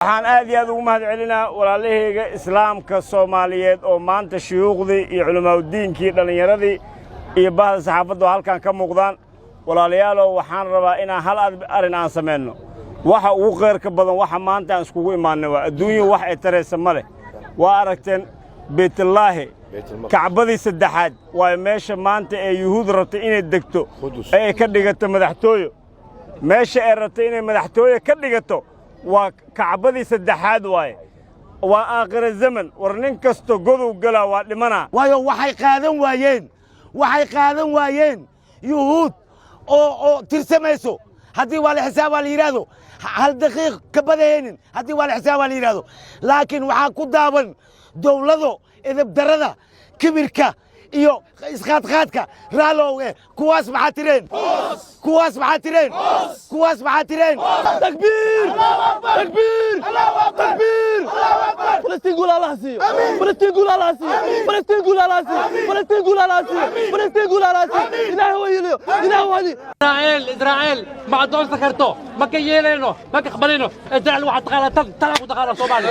waxaan aad iyo aad ugu mahad celinaa walaalahayga islaamka Soomaaliyeed oo maanta shuyuuqdii iyo culimaadudiinkii dhalinyaradii iyo bahda saxaafaddu halkan ka muuqdaan walaalayaal waxaan rabaa inaan hal arin aan sameeyno waxa ugu qeyrka badan waxa maanta aan iskugu imaanay waa adduunyo wax ay taraysa male waa aragteen Baytullaahi kacbadii saddexaad waa meesha maanta ee yuhuud rabtay inay degto ay ka dhigato madaxtooyo meesha ay rabtay inay madaxtooyo ka dhigato waa kacbadii saddexaad waaye waa aakhir zaman war nin kasto godow gala waa dhimana waayo waxay qaadan waayeen yuhuud oo tirsamayso haddii waa la xisaab waa la yiraahdo hal daqiiq ka badahaynin haddii waa la xisaab waa la yiraahdo laakiin waxaa ku daaban dawlado edeb darada kibirka iyo isqaadqaadka raalowge kuwaas maxaa tireen takbiir فلسطين قول الله سيو فلسطين قول الله سيو فلسطين قول الله سيو فلسطين قول الله سيو فلسطين قول الله سيو إله هو يليو إله هو يليو إسرائيل ما عندهم سكرتو ما كيلينو ما كقبلينو إسرائيل واحد تغير تلعب وتغير صومالي